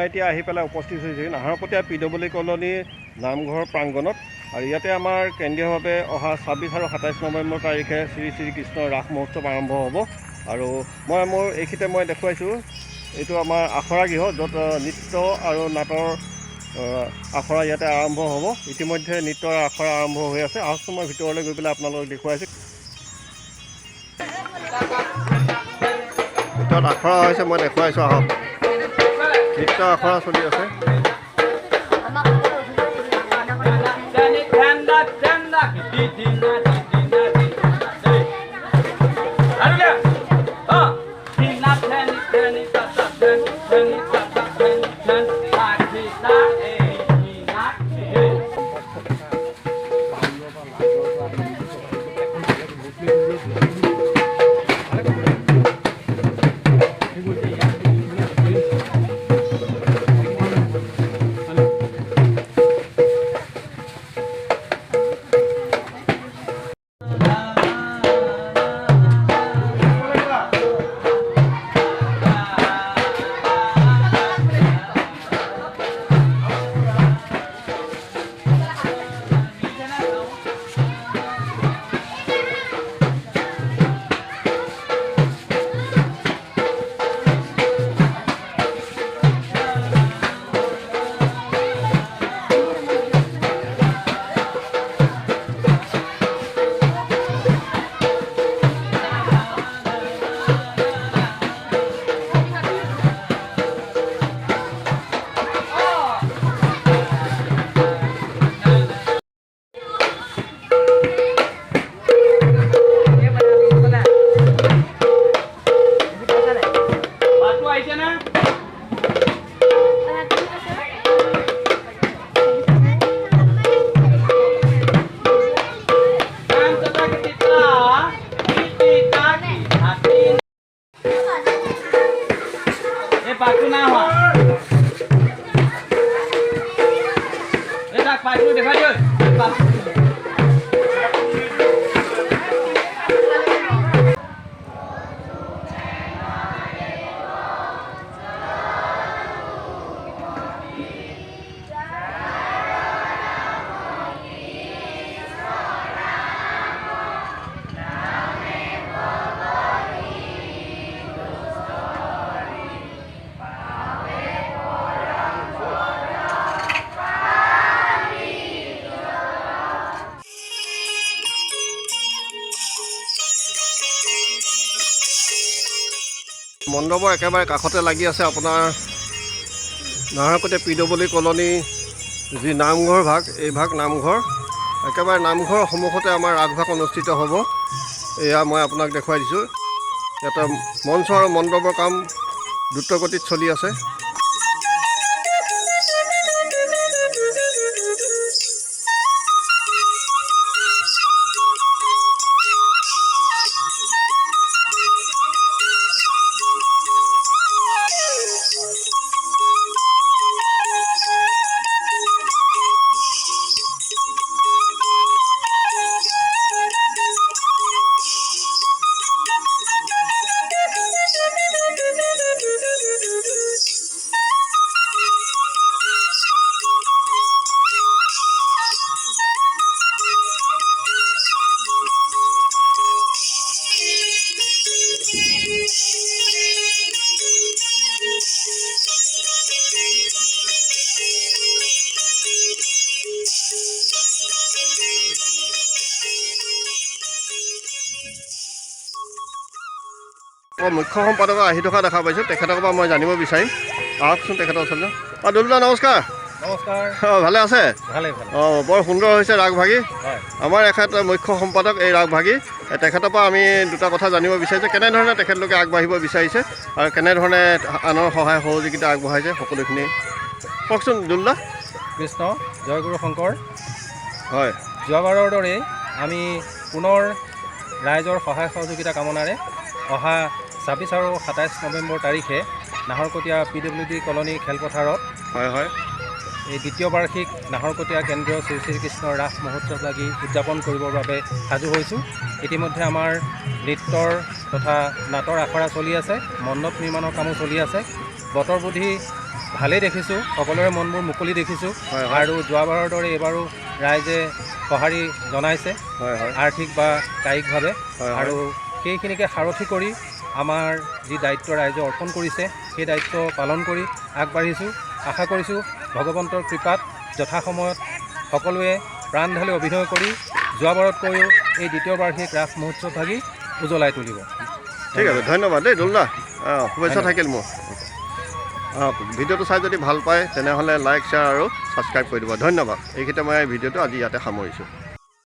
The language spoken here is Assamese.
এতিয়া আহি পেলাই উপস্থিত হৈছোঁ নাহৰকটীয়া PW কলনী নামঘৰ প্ৰাংগণত। আৰু ইয়াতে আমাৰ কেন্দ্ৰীয়ভাৱে অহা 26 আৰু 27 নৱেম্বৰ তাৰিখে শ্ৰী শ্ৰী কৃষ্ণৰ ৰাস মহোৎসৱ আৰম্ভ হ'ব। আৰু মোৰ এইখিনিতে মই দেখুৱাইছোঁ এইটো আমাৰ আখৰা গৃহ, য'ত নৃত্য আৰু নাটৰ আখৰা ইয়াতে আৰম্ভ হ'ব। ইতিমধ্যে নৃত্যৰ আখৰা আৰম্ভ হৈ আছে। আহকচোন মই ভিতৰলৈ গৈ পেলাই আপোনালোকক দেখুৱাইছোঁ। ভিতৰত আখৰা হৈছে, মই দেখুৱাইছোঁ আহক। নৃত্য আখৰা চলি আছে। মণ্ডপৰ একেবাৰে কাষতে লাগি আছে আপোনাৰ নাহৰকটীয়া PW কলনী যি নামঘৰ ভাগ, এই ভাগ নামঘৰ। একেবাৰে নামঘৰৰ সন্মুখতে আমাৰ ৰাসভাগ অনুষ্ঠিত হ'ব। এয়া মই আপোনাক দেখুৱাই দিছোঁ। ইয়াতে মঞ্চ আৰু মণ্ডপৰ কাম দ্ৰুতগতিত চলি আছে। মুখ্য সম্পাদক আহি থকা দেখা পাইছোঁ, তেখেতৰ পৰা মই জানিব বিচাৰিম। আহকচোন তেখেতৰ ওচৰলৈ। দুলদা নমস্কাৰ। নমস্কাৰ। ভালে আছে? ভালে। বৰ সুন্দৰ হৈছে ৰাগভাগী। আমাৰ এখেত মুখ্য সম্পাদক এই ৰাগভাগী, তেখেতৰ পৰা আমি দুটা কথা জানিব বিচাৰিছোঁ। কেনেধৰণে তেখেতলোকে আগবাঢ়িব বিচাৰিছে আৰু কেনেধৰণে আনৰ সহায় সহযোগিতা আগবঢ়াইছে সকলোখিনি কওকচোন দুলদা। কৃষ্ণ জয়গুৰু শংকৰ। হয়, যোৱাবাৰৰ দৰেই আমি পুনৰ ৰাইজৰ সহায় সহযোগিতা কামনাৰে অহা 26 আৰু 27 নৱেম্বৰ তাৰিখে নাহৰকটীয়া PWD কলনী খেলপথাৰত এই দ্বিতীয় বাৰ্ষিক নাহৰকটীয়া কেন্দ্ৰীয় শ্ৰী শ্ৰী কৃষ্ণৰ ৰাস মহোৎসৱ লাগি উদযাপন কৰিবৰ বাবে সাজু হৈছোঁ। ইতিমধ্যে আমাৰ নৃত্যৰ তথা নাটৰ আখৰা চলি আছে, মণ্ডপ নিৰ্মাণৰ কামো চলি আছে। বতৰ বুধি ভালেই দেখিছোঁ, সকলোৰে মনবোৰ মুকলি দেখিছোঁ। হয়, আৰু যোৱাবাৰৰ দৰে এইবাৰো ৰাইজে সঁহাৰি জনাইছে হয়, হয়, আৰ্থিক বা কায়িকভাৱে। হয়, আৰু সেইখিনিকে সাৰথি কৰি আমাৰ যি দায়িত্ব ৰাইজে অৰ্পণ কৰিছে সেই দায়িত্ব পালন কৰি আগবাঢ়িছোঁ। আশা কৰিছোঁ ভগৱন্তৰ কৃপাত যথাসময়ত সকলোৱে প্ৰাণ ঢালি অভিনয় কৰি যোৱাবাৰতকৈও এই দ্বিতীয় বাৰ্ষিক ৰাস মহোৎসৱ ভাগি উজ্বলাই তুলিব। ঠিক আছে, ধন্যবাদ দেই দুলদা। শুভেচ্ছা থাকিল মোৰ। ভিডিঅ'টো চাই যদি ভাল পায় তেনেহ'লে লাইক শ্বেয়াৰ আৰু ছাবস্ক্ৰাইব কৰি দিব। ধন্যবাদ। এইকেইটা মই ভিডিঅ'টো আজি ইয়াতে সামৰিছোঁ।